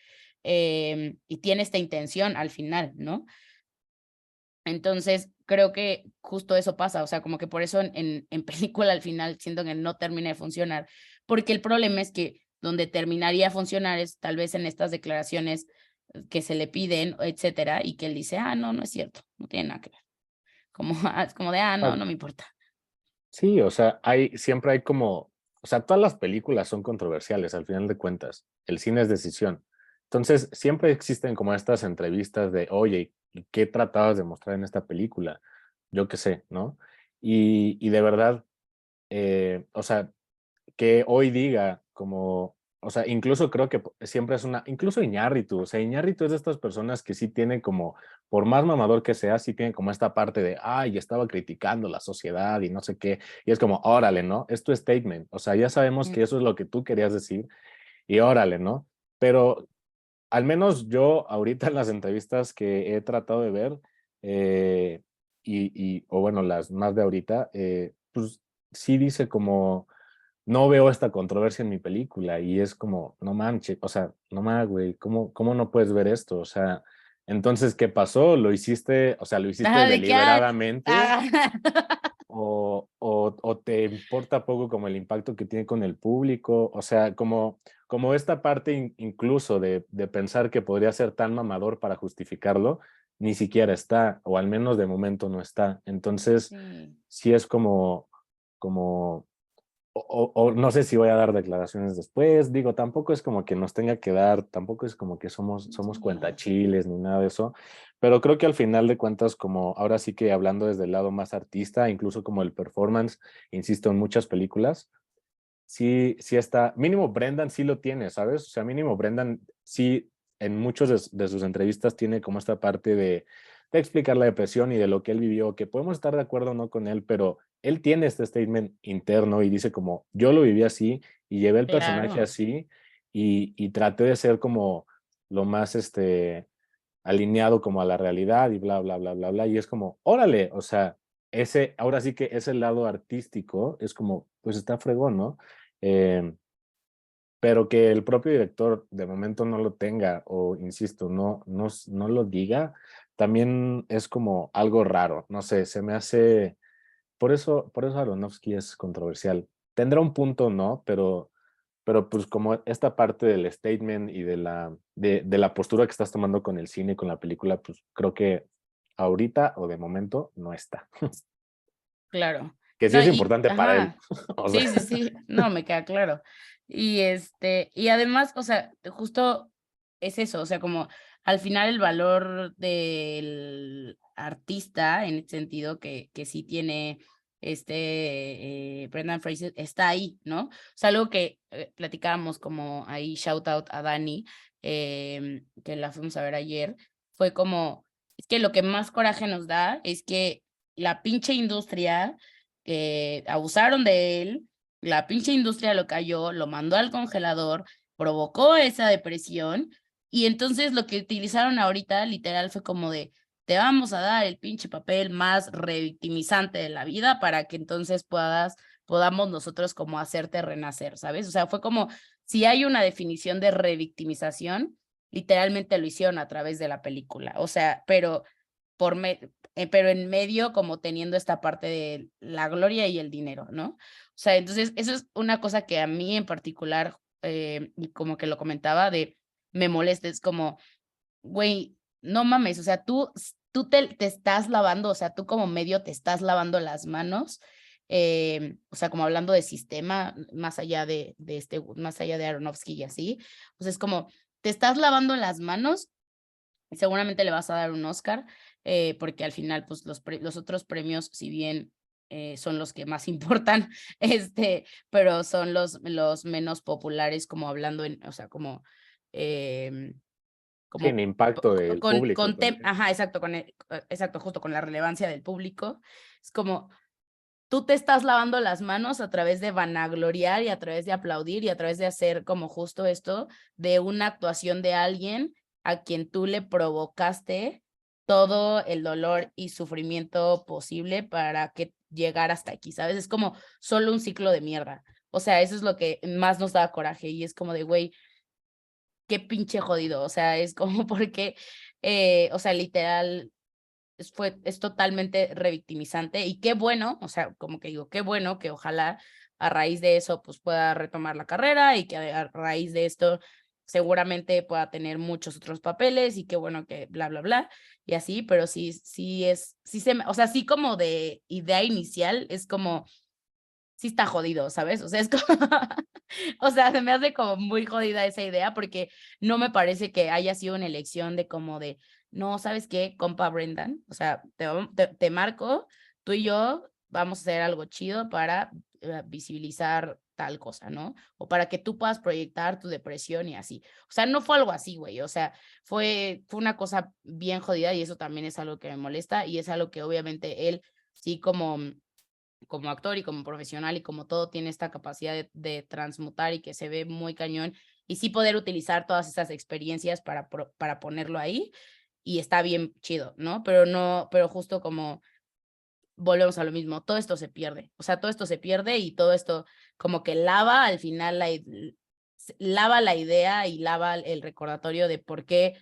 Y tiene esta intención al final, ¿no? Entonces, creo que justo eso pasa, o sea, como que por eso en película al final siento que no termina de funcionar, porque el problema es que donde terminaría de funcionar es tal vez en estas declaraciones que se le piden, etcétera, y que él dice, ah, no, no es cierto, no tiene nada que ver. Como, es como de, ah, no, Ah, no me importa. sí, o sea, siempre hay como, o sea, todas las películas son controversiales al final de cuentas. El cine es decisión. Entonces, siempre existen como estas entrevistas de, oye, ¿y qué tratabas de mostrar en esta película? Yo qué sé, ¿no? Y de verdad, o sea, que hoy diga como o sea, incluso creo que siempre es incluso Iñárritu, o sea, Iñárritu es de estas personas que sí tiene como, por más mamador que sea, sí tiene como esta parte de, ay, estaba criticando la sociedad y no sé qué, y es como, órale, ¿no? Es tu statement, o sea, ya sabemos que eso es lo que tú querías decir, y órale, ¿no? Pero al menos yo ahorita en las entrevistas que he tratado de ver, eh, o bueno, las más de ahorita, pues sí dice como, no veo esta controversia en mi película y es como, no manches, o sea, no mames, güey, ¿cómo no puedes ver esto? O sea, entonces, ¿qué pasó? ¿Lo hiciste, o sea, lo hiciste Ajá, de que, deliberadamente? ah, O te importa poco como el impacto que tiene con el público, o sea, como esta parte incluso de pensar que podría ser tan mamador para justificarlo, ni siquiera está, o al menos de momento no está. Entonces, sí, sí es como, o no sé si voy a dar declaraciones después, digo, tampoco es como que nos tenga que dar, tampoco es como que somos sí, cuentachiles ni nada de eso, pero creo que al final de cuentas, como ahora sí que hablando desde el lado más artista, incluso como el performance, insisto, en muchas películas, sí está, mínimo Brendan sí lo tiene, ¿sabes? O sea, mínimo Brendan sí en muchos de sus entrevistas tiene como esta parte de explicar la depresión y de lo que él vivió, que podemos estar de acuerdo o no con él, pero él tiene este statement interno y dice como, yo lo viví así y llevé el personaje claro. así y traté de ser como lo más alineado como a la realidad y bla, bla, bla, bla, bla, y es como, órale, o sea, ahora sí que ese lado artístico es como, pues está fregón, ¿no? Eh, pero que el propio director de momento no lo tenga o, insisto, no lo diga, también es como algo raro, no sé, se me hace, por eso Aronofsky es controversial. Tendrá un punto, ¿no? Pero pues como esta parte del statement y de la postura que estás tomando con el cine y con la película, pues creo que ahorita o de momento no está. Claro. Que sí No, es importante para él. ajá. O sea, Sí, sí, sí. No, me queda claro. Y además, o sea, justo es eso, o sea, como al final el valor del artista, en el sentido que sí tiene Brendan Fraser, está ahí, ¿no? O sea, algo que platicábamos como ahí, shout out a Dani, que la fuimos a ver ayer, fue como, es que lo que más coraje nos da es que la pinche industria, abusaron de él, la pinche industria lo cayó, lo mandó al congelador, provocó esa depresión, y entonces lo que utilizaron ahorita literal fue como de, te vamos a dar el pinche papel más revictimizante de la vida para que entonces podamos nosotros como hacerte renacer, ¿sabes? O sea, fue como, si hay una definición de revictimización, literalmente lo hicieron a través de la película, o sea, pero en medio como teniendo esta parte de la gloria y el dinero, ¿no? O sea, entonces eso es una cosa que a mí en particular, y como que lo comentaba, me molesta, es como, güey, no mames, o sea, tú te estás lavando, o sea, tú como medio te estás lavando las manos, o sea, como hablando de sistema, más allá de Aronofsky y así, pues es como, te estás lavando las manos, seguramente le vas a dar un Oscar, porque al final, pues los otros premios, si bien son los que más importan, pero son los menos populares, como hablando o sea, em, sí, en como impacto del público también. ajá, exacto, exacto, justo con la relevancia del público. Es como, tú te estás lavando las manos a través de vanagloriar y a través de aplaudir y a través de hacer como justo esto de una actuación de alguien a quien tú le provocaste todo el dolor y sufrimiento posible para que llegara hasta aquí, ¿sabes? Es como solo un ciclo de mierda. O sea, eso es lo que más nos da coraje y es como de, güey, qué pinche jodido. O sea, es como porque, o sea, literal, es totalmente revictimizante y qué bueno, o sea, como que digo, qué bueno que ojalá a raíz de eso pues pueda retomar la carrera y que a raíz de esto seguramente pueda tener muchos otros papeles y qué bueno que bla, bla, bla y así, pero o sea, sí como de idea inicial es como, sí está jodido, ¿sabes? O sea, es como, o sea, se me hace como muy jodida esa idea porque no me parece que haya sido una elección de como de, no, ¿sabes qué, compa Brendan? O sea, te marco, tú y yo vamos a hacer algo chido para visibilizar tal cosa, ¿no? O para que tú puedas proyectar tu depresión y así. O sea, no fue algo así, güey. O sea, fue una cosa bien jodida y eso también es algo que me molesta y es algo que obviamente él, sí, como actor y como profesional y como todo, tiene esta capacidad de transmutar y que se ve muy cañón y sí poder utilizar todas esas experiencias para ponerlo ahí y está bien chido, ¿no? Pero no, pero justo como volvemos a lo mismo, todo esto se pierde, o sea, todo esto se pierde y todo esto como que lava al final lava la idea y lava el recordatorio de por qué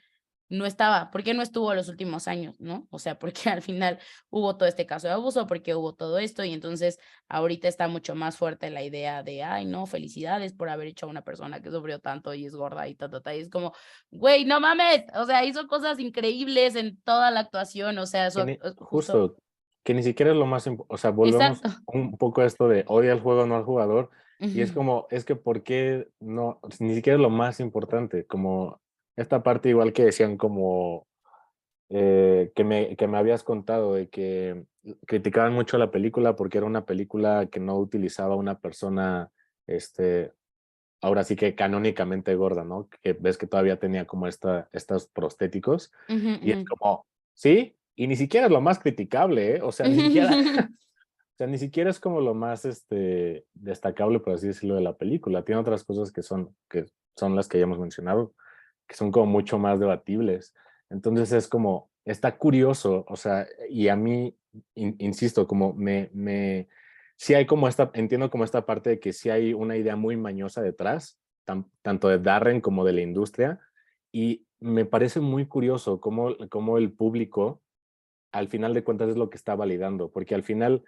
no estuvo los últimos años, ¿no? O sea, porque al final hubo todo este caso de abuso, porque hubo todo esto y entonces ahorita está mucho más fuerte la idea de, ay, no, felicidades por haber hecho a una persona que sufrió tanto y es gorda y y es como, güey, no mames, o sea, hizo cosas increíbles en toda la actuación, o sea, Que eso justo, justo, que ni siquiera es lo más importante, o sea, volvemos exacto. un poco a esto de odia el juego, no al jugador, y es Ujú, como, es que ¿por qué no? Ni siquiera es lo más importante, como esta parte igual que decían como que me habías contado de que criticaban mucho la película porque era una película que no utilizaba una persona, este, ahora sí que canónicamente gorda, ¿no? Que ves que todavía tenía como estos prostéticos ujú, y es ujú. como, sí, y ni siquiera es lo más criticable, ¿eh? O sea, ni siquiera, o sea, ni siquiera es como lo más destacable, por así decirlo, de la película. Tiene otras cosas que son las que ya hemos mencionado, que son como mucho más debatibles. Entonces es como, está curioso, o sea, y a mí, insisto, como sí hay como entiendo como esta parte de que sí hay una idea muy mañosa detrás, tanto de Darren como de la industria, y me parece muy curioso cómo el público, al final de cuentas, es lo que está validando, porque al final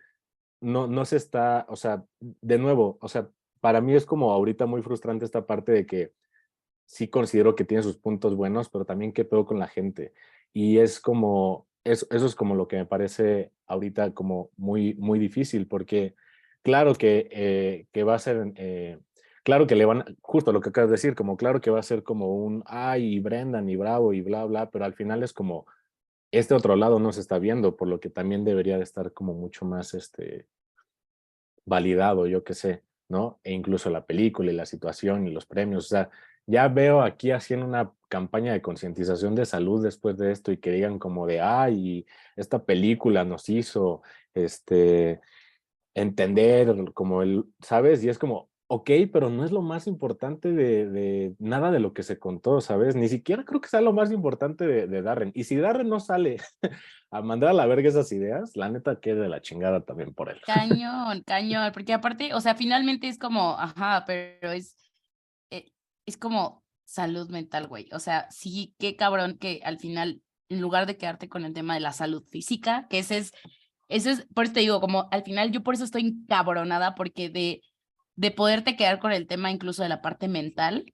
no se está, o sea, de nuevo, o sea, para mí es como ahorita muy frustrante esta parte de que sí considero que tiene sus puntos buenos, pero también qué pedo con la gente. Y es como, eso es como lo que me parece ahorita como muy, muy difícil, porque claro que va a ser, claro que le van, justo lo que acabas de decir, como claro que va a ser como ay, y Brendan, y Bravo, y bla, bla, pero al final es como, este otro lado no se está viendo, por lo que también debería de estar como mucho más, validado, yo qué sé, ¿no? E incluso la película y la situación y los premios. O sea, ya veo aquí haciendo una campaña de concientización de salud después de esto y que digan como de, ay, esta película nos hizo, entender como ¿sabes? Y es como, ok, pero no es lo más importante de nada de lo que se contó, ¿sabes? Ni siquiera creo que sea lo más importante de Darren. Y si Darren no sale a mandar a la verga esas ideas, la neta queda de la chingada también por él. Cañón, cañón, porque aparte, o sea, finalmente es como, ajá, pero eh, es como salud mental, güey. O sea, sí, qué cabrón que al final, en lugar de quedarte con el tema de la salud física, que ese es, por eso te digo, como al final yo por eso estoy encabronada, porque de poderte quedar con el tema incluso de la parte mental,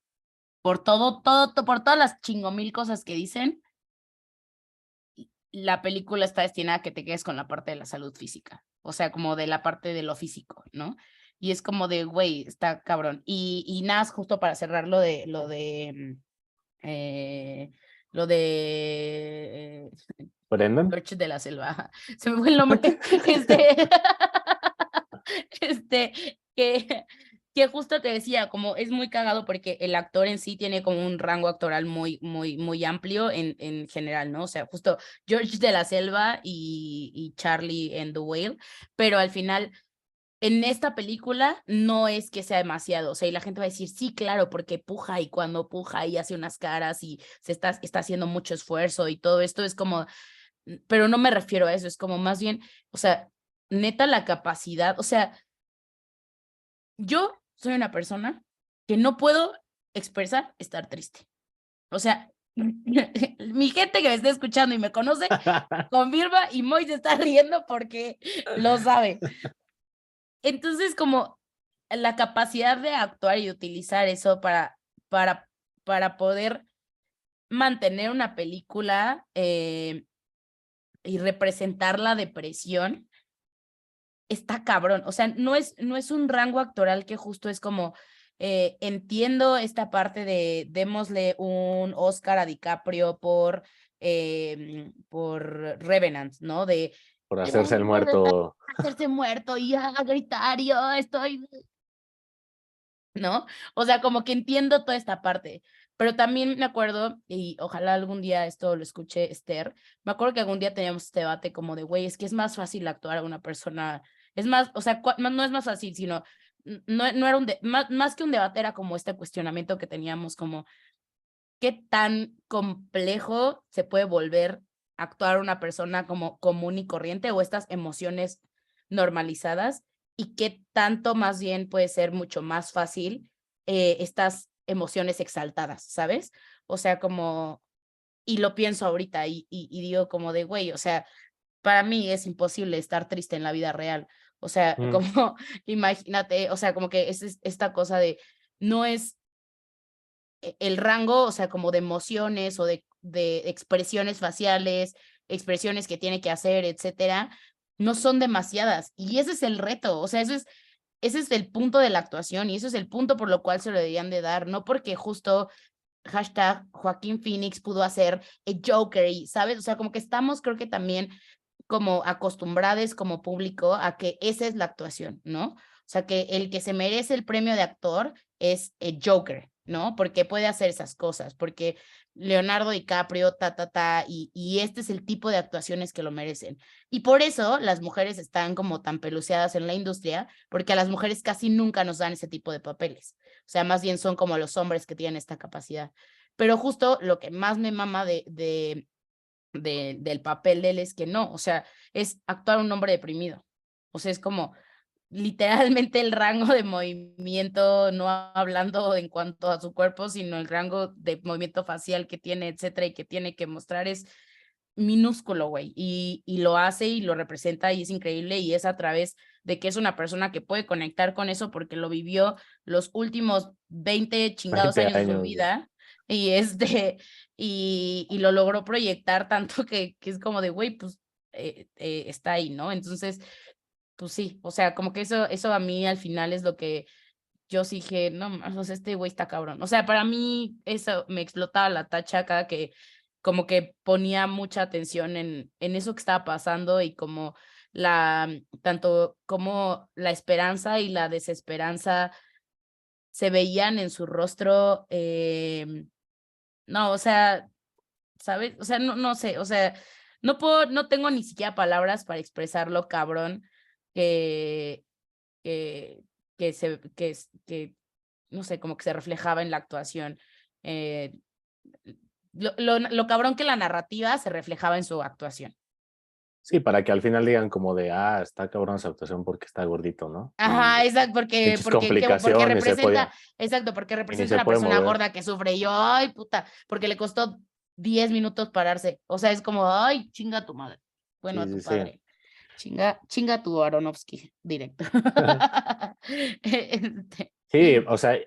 por por todas las chingomil cosas que dicen, la película está destinada a que te quedes con la parte de la salud física, o sea, como de la parte de lo físico, ¿no? Y es como de, güey, está cabrón. Y nada, justo para cerrar eh, lo de Brendan. George de la Selva, se me fue el nombre, este, este, que justo te decía, como es muy cagado porque el actor en sí tiene como un rango actoral muy, muy, muy amplio en general, ¿no? O sea, justo George de la Selva y Charlie en The Whale, pero al final en esta película no es que sea demasiado, o sea, y la gente va a decir, sí, claro, porque puja y cuando puja y hace unas caras y está haciendo mucho esfuerzo y todo esto es como, pero no me refiero a eso, es como más bien, o sea, neta la capacidad, o sea, yo soy una persona que no puedo expresar estar triste. O sea, mi gente que me está escuchando y me conoce, confirma y Moy se está riendo porque lo sabe. Entonces, como la capacidad de actuar y utilizar eso para, para poder mantener una película y representar la depresión, está cabrón. O sea, no es un rango actoral que justo es como, entiendo esta parte de démosle un Oscar a DiCaprio por Revenant, ¿no? De Por hacerse el muerto. hacerse muerto y a gritar y estoy. ¿no? O sea, como que entiendo toda esta parte, pero también me acuerdo, y ojalá algún día esto lo escuche Esther, me acuerdo que algún día teníamos este debate como de, güey, es que es más fácil actuar a una persona, es más, o sea, no es más fácil, sino, no era más que un debate, era como este cuestionamiento que teníamos, como, ¿qué tan complejo se puede volver actuar una persona como común y corriente o estas emociones normalizadas y qué tanto más bien puede ser mucho más fácil estas emociones exaltadas, ¿sabes? O sea, como, y lo pienso ahorita y digo como de, güey, o sea, para mí es imposible estar triste en la vida real. O sea, Mm, como, imagínate, o sea, como que es esta cosa de, no es el rango, o sea, como de emociones o de expresiones faciales, expresiones que tiene que hacer, etcétera, no son demasiadas. Y ese es el reto, o sea, ese es el punto de la actuación y eso es el punto por lo cual se lo deberían de dar, no porque justo hashtag Joaquín Phoenix pudo hacer el Joker y, ¿sabes? O sea, como que estamos, creo que también como acostumbrados como público a que esa es la actuación, ¿no? O sea, que el que se merece el premio de actor es el Joker, ¿no? Porque puede hacer esas cosas, porque Leonardo DiCaprio, y este es el tipo de actuaciones que lo merecen. Y por eso las mujeres están como tan peluceadas en la industria, porque a las mujeres casi nunca nos dan ese tipo de papeles. O sea, más bien son como los hombres que tienen esta capacidad. Pero justo lo que más me mama del papel de él es que no, o sea, es actuar un hombre deprimido. O sea, es como literalmente el rango de movimiento, no hablando en cuanto a su cuerpo, sino el rango de movimiento facial que tiene, etcétera, y que tiene que mostrar es minúsculo, güey, y lo hace y lo representa y es increíble y es a través de que es una persona que puede conectar con eso porque lo vivió los últimos 20 chingados 20 años de su años, güey. vida y y lo logró proyectar tanto que es como de, güey, pues está ahí, ¿no? Entonces, pues sí, o sea, como que eso a mí al final es lo que yo sí dije, no, o sea, este güey está cabrón. O sea, para mí eso me explotaba la tacha cada que como que ponía mucha atención en eso que estaba pasando y como tanto como la esperanza y la desesperanza se veían en su rostro. No, o sea, ¿sabes? O sea, no sé, o sea, no tengo ni siquiera palabras para expresar lo cabrón que, que, que no sé, como que se reflejaba en la actuación. Eh, lo cabrón que la narrativa se reflejaba en su actuación. Sí, para que al final digan como de, ah, está cabrón esa actuación porque está gordito, ¿no? Ajá, Y exacto, porque, pinches porque, porque complicaciones se podía, representa, exacto, porque y ni representa se una puede persona mover. gorda que sufre y yo, ay, puta, porque le costó 10 minutos pararse. O sea, es como, ay, chinga a tu madre. Bueno, Sí, a sí, tu sí. padre. Chinga a tu Aronofsky, directo. Sí, Y o sea,